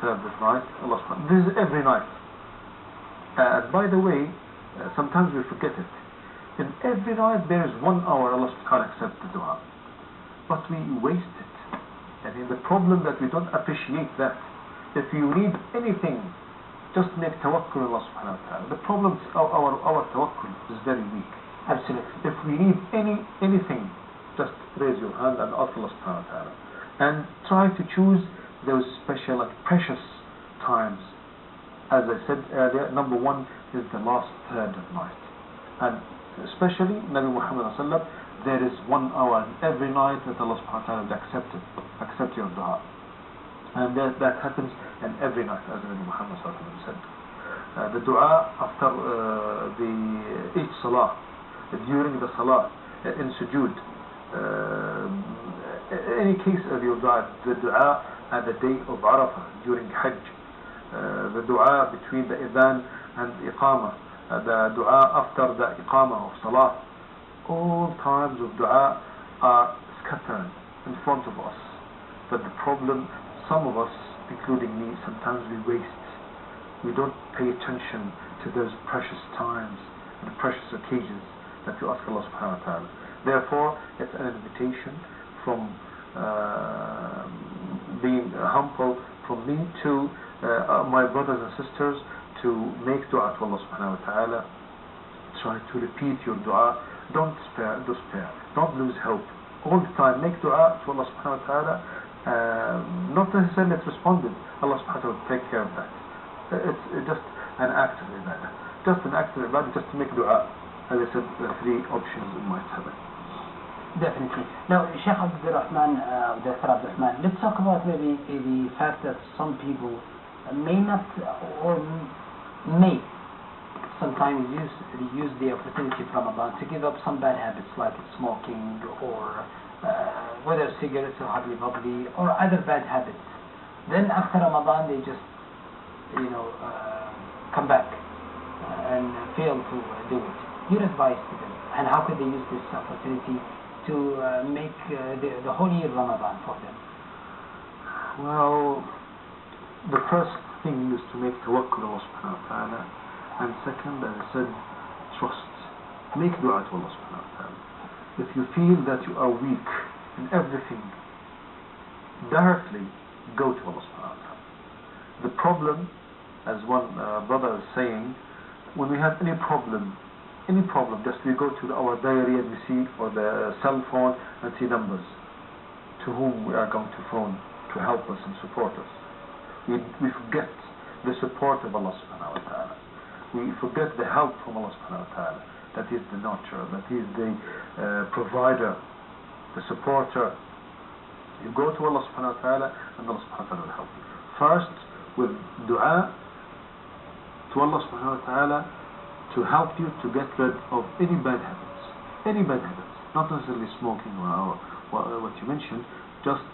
after this night, this is every night. By the way, sometimes we forget it. In every night there is 1 hour Allah subhanahu wa ta'ala accepts the dua. But we waste it. And the problem that we don't appreciate that. If you need anything, just make tawakkul on Allah subhanahu wa ta'ala. The problem is our tawakkul is very weak. Absolutely. If we need anything, just raise your hand and ask Allah subhanahu wa ta'ala. And try to choose those special and precious times. As I said earlier, number 1 is the last third of night. And especially Nabi Muhammad sallallahu alaihi wasallam, there is 1 hour in every night that Allah subhanahu wa ta'ala will accept your dua. And that happens in every night, as Nabi Muhammad sallallahu alaihi wasallam said. The dua after each salah, during the salah, in sujood, any case of your dua, the dua at the day of Arafah, during Hajj, the dua between the Adhan and Iqamah, the dua after the Iqamah of Salah, all times of dua are scattered in front of us. But the problem, some of us, including me, sometimes we waste. We don't pay attention to those precious times and precious occasions that we ask Allah subhanahu wa ta'ala. Therefore, it's an invitation from being humble from me to my brothers and sisters to make dua to Allah subhanahu wa ta'ala. Try to repeat your dua. Don't despair. Don't lose hope. All the time make dua to Allah subhanahu wa ta'ala. Not necessarily it's responded. Allah subhanahu wa ta'ala will take care of that. It's just an act of ibadah. Just an act of ibadah, just to make dua. As I said, the 3 options in my tablet. Definitely. Now, Sheikh Abdurrahman, Dr. Abdurrahman, let's talk about maybe the fact that some people may not or may sometimes use the opportunity of Ramadan to give up some bad habits like smoking or whether cigarettes or hardly bubbly or other bad habits. Then after Ramadan they just come back and fail to do it. Your advice to them, and how could they use this opportunity to make the whole year Ramadan for them? Well, the first thing is to make tawakkul Allah subhanahu wa ta'ala, and second, as I said, trust. Make dua to Allah subhanahu wa ta'ala. If you feel that you are weak in everything, directly go to Allah subhanahu wa ta'ala. The problem, as one brother is saying, when we have any problem, just we go to our diary and we see, or the cell phone, and see numbers to whom we are going to phone to help us and support us. We forget the support of Allah subhanahu wa ta'ala. We forget the help from Allah subhanahu wa ta'ala. That is the nurturer, that is the provider, the supporter. You go to Allah subhanahu wa ta'ala and Allah subhanahu wa ta'ala will help you. First, with dua to Allah subhanahu wa ta'ala to help you to get rid of any bad habits, not necessarily smoking or what you mentioned. Just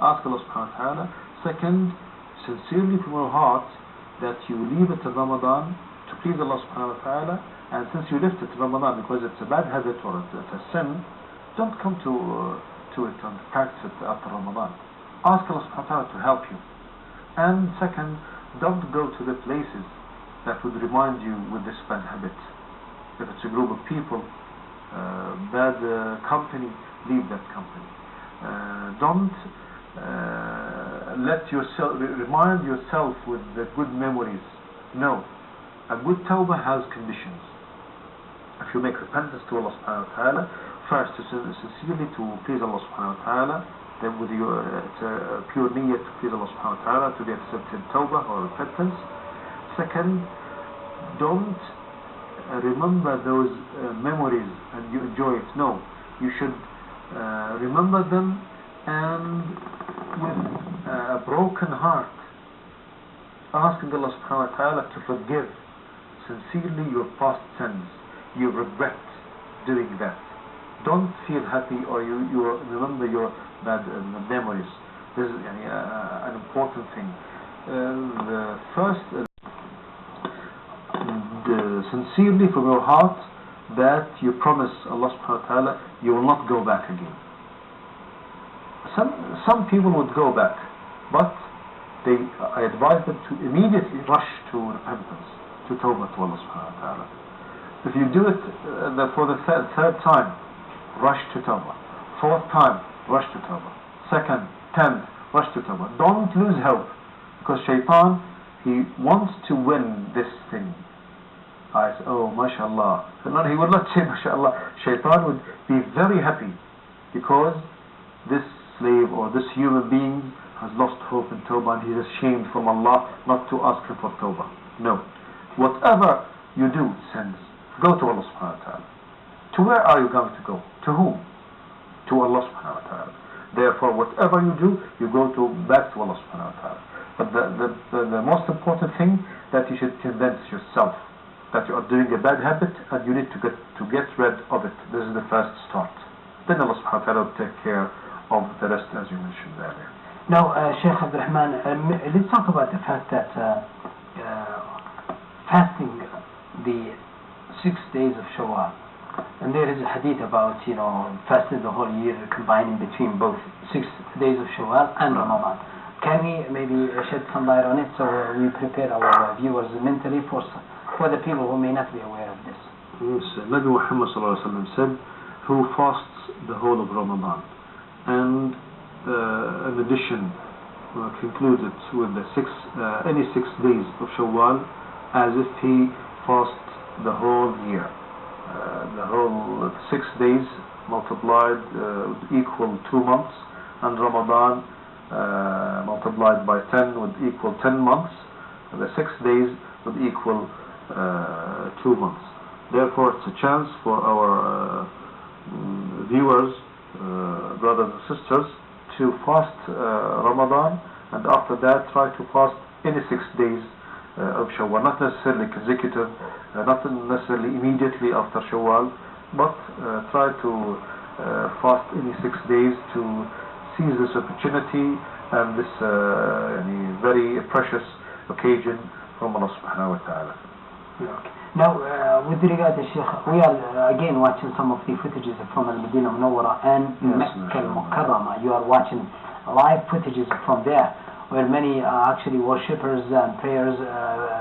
ask Allah subhanahu wa ta'ala. Second, sincerely from your heart that you leave it to Ramadan to please Allah subhanahu wa ta'ala. And since you left it to Ramadan because it's a bad habit or it's a sin, don't come to it and practice it after Ramadan. Ask Allah subhanahu wa ta'ala to help you. And second, don't go to the places that would remind you with this bad habit. If it's a group of people, bad company, leave that company. Don't let yourself remind yourself with the good memories. No, a good tawbah has conditions. If you make repentance to Allah subhanahu wa ta'ala, first to sincerely to please Allah subhanahu wa ta'ala, then with your pure niyyah to please Allah subhanahu wa ta'ala, to be accepted tawbah or repentance. Second, don't remember those memories and you enjoy it. No, you should remember them and with a broken heart, asking Allah subhanahu wa ta'ala to forgive sincerely your past sins. You regret doing that. Don't feel happy or you remember your bad memories. This is an important thing. The first, sincerely from your heart that you promise Allah subhanahu wa ta'ala you will not go back again. Some people would go back, but I advise them to immediately rush to repentance, to tawbah to Allah subhanahu wa ta'ala. If you do it for the third time, rush to tawbah. Fourth time, rush to tawbah. Second, 10th, rush to tawbah. Don't lose hope, because shaitan, he wants to win this thing. I say, oh, mashallah. He would not say mashallah. Shaitan would be very happy because this slave or this human being has lost hope in tawbah, and he is ashamed from Allah not to ask him for tawbah. No. Whatever you do, sins, go to Allah subhanahu wa ta'ala. To where are you going to go? To whom? To Allah subhanahu wa ta'ala. Therefore, whatever you do, you go back to Allah subhanahu wa ta'ala. But the most important thing, that you should convince yourself that you are doing a bad habit and you need to get rid of it. This is the first start. Then Allah subhanahu wa ta'ala will take care of the rest, as you mentioned earlier. Now, Sheikh Abdul Rahman, let's talk about the fact that fasting the 6 days of Shawwal, and there is a hadith about, fasting the whole year, combining between both 6 days of Shawwal and Ramadan. Can we maybe shed some light on it, so we prepare our viewers mentally for the people who may not be aware of this? Yes, Nabi Muhammad sallallahu alaihi wasallam said, who fasts the whole of Ramadan, and in addition concluded with the any 6 days of Shawwal, as if he fasts the whole year. The whole 6 days multiplied would equal 2 months, and Ramadan multiplied by 10 would equal 10 months. The 6 days would equal 2 months. Therefore, it's a chance for our viewers, brothers and sisters, to fast Ramadan, and after that try to fast any 6 days of Shawwal, not necessarily consecutive, not necessarily immediately after Shawwal, but try to fast any 6 days to seize this opportunity and this very precious occasion from Allah subhanahu wa ta'ala. Okay. Now, with regard to Sheikh, we are again watching some of the footages from Al-Madinah Munawwara and Mecca Al-Mukarramah. You are watching live footages from there, where many actually worshippers and prayers,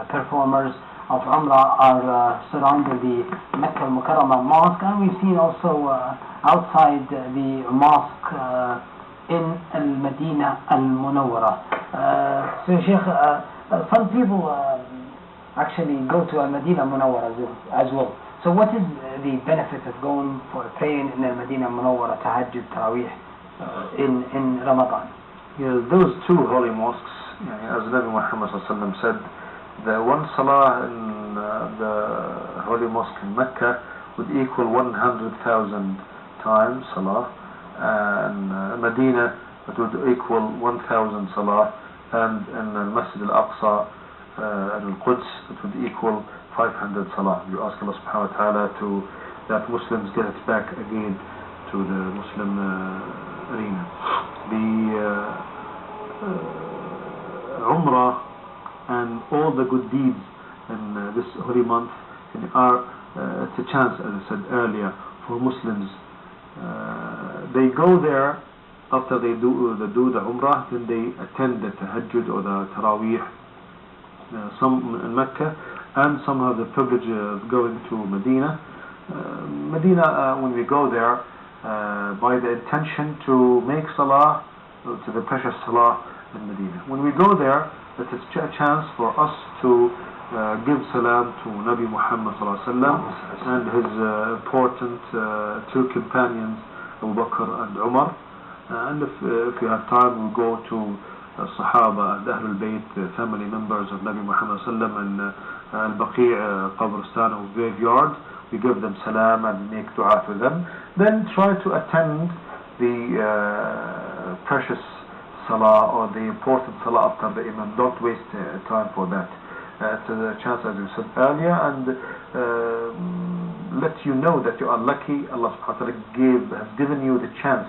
performers of Umrah are surrounding the Mecca Al-Mukarramah mosque, and we've seen also outside the mosque in Al-Madinah Al-Munawwara. So Sheikh, some people actually go to Al-Madinah Munawwara as well. So what is the benefit of going for praying in Al-Madinah Munawwara, Tahajjud, Taraweeh in Ramadan? Yeah, those two holy mosques, as Nabi Muhammad said, the one salah in the holy mosque in Mecca would equal 100,000 times salah, and Medina it would equal 1,000 salah, and in Masjid al-Aqsa and Al-Quds it would equal 500 salah. You ask Allah subhanahu wa ta'ala that Muslims get it back again to the Muslim arena. The Umrah and all the good deeds in this holy month are it's a chance, as I said earlier, for Muslims. They go there after they do the Umrah, then they attend the Tahajjud or the Taraweeh, some in Mecca, and some have the privilege of going to Medina. Medina, when we go there, by the intention to make salah, to the precious salah in Medina. When we go there, it is a chance for us to give salam to Nabi Muhammad and his important two companions, Abu Bakr and Umar. And if you have time, we'll go to Sahaba and Ahlul Bayt, family members of Nabi Muhammad and Al-Baqi' Qabristan or graveyard. We give them salam and make dua to them. Then try to attend the precious salah or the important salah after the imam. Don't waste time for that. It's a chance, as you said earlier, and let you know that you are lucky. Allah subhanahu wa ta'ala has given you the chance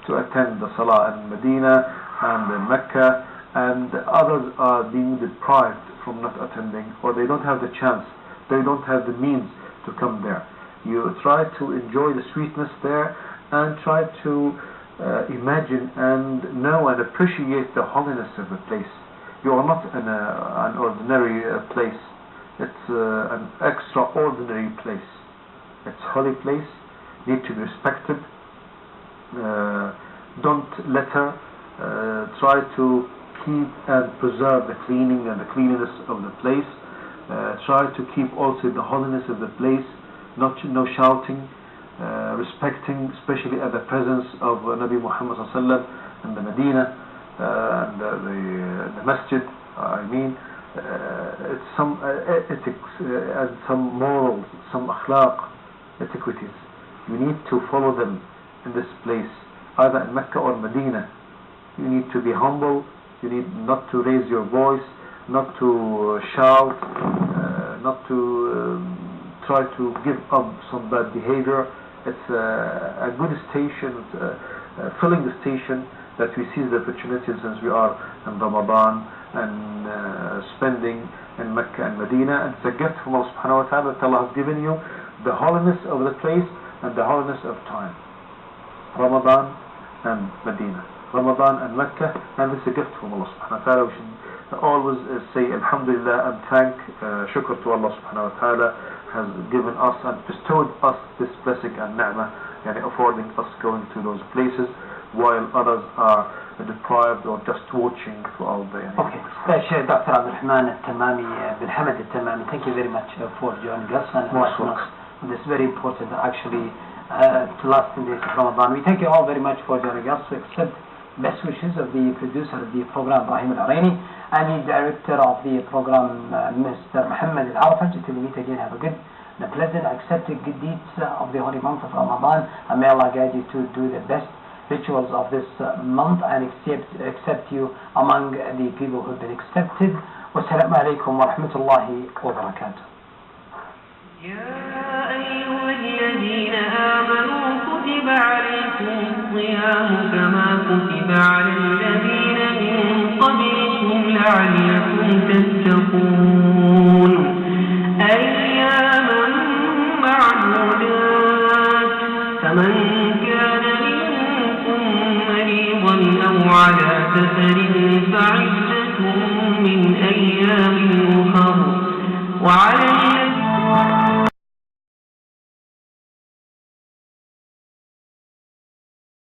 to attend the salah in Medina and in Mecca, and others are being deprived from not attending, or they don't have the chance, they don't have the means to come there. You try to enjoy the sweetness there, and try to imagine and know and appreciate the holiness of the place. You are not in an ordinary place. It's an extraordinary place. It's holy place, need to be respected. Don't litter. Try to keep and preserve the cleaning and the cleanliness of the place. Try to keep also the holiness of the place. No shouting, respecting, especially at the presence of Nabi Muhammad sallallahu in the Medina and the masjid. I mean, it's some ethics and some morals, some akhlaq, etiquettes. You need to follow them in this place, either in Mecca or Medina. You need to be humble. You need not to raise your voice, not to shout, not to try to give up some bad behavior. It's a good station, filling the station that we seize the opportunity since we are in Ramadan and spending in Mecca and Medina. And it's a gift from Allah subhanahu wa ta'ala that Allah has given you the holiness of the place and the holiness of time. Ramadan and Medina, Ramadan and Mecca, and it's a gift from Allah subhanahu wa ta'ala. We should always say Alhamdulillah and thank shukr to Allah subhanahu wa ta'ala has given us and bestowed us this blessing and ni'mah, and affording us going to those places while others are deprived or just watching throughout the Okay, Sheikh Dr. Abdulrahman Al-Tamami bin Hamad Al-Tamami, thank you very much for joining us and enlightening us on this very important, actually, last 10 days of Ramadan. We thank you all very much for joining us. We accept best wishes of the producer of the program, Ibrahim Al-Araini, and the director of the program, Mr. Muhammad Al-Arfaj. Until we meet again, have a good and a pleasant, accepted good deeds of the holy month of Ramadan, and may Allah guide you to do the best rituals of this month and accept you among the people who have been accepted. Wassalamu alaikum wa rahmatullahi wa barakatuh. يا أيها الذين آمنوا كتب عليكم الصيام كما كتب على الذين من قبلكم لعلكم تتقون أياما معدودات فمن كان منكم مريضا أو على سفر فعدة من أيام أخر وعلى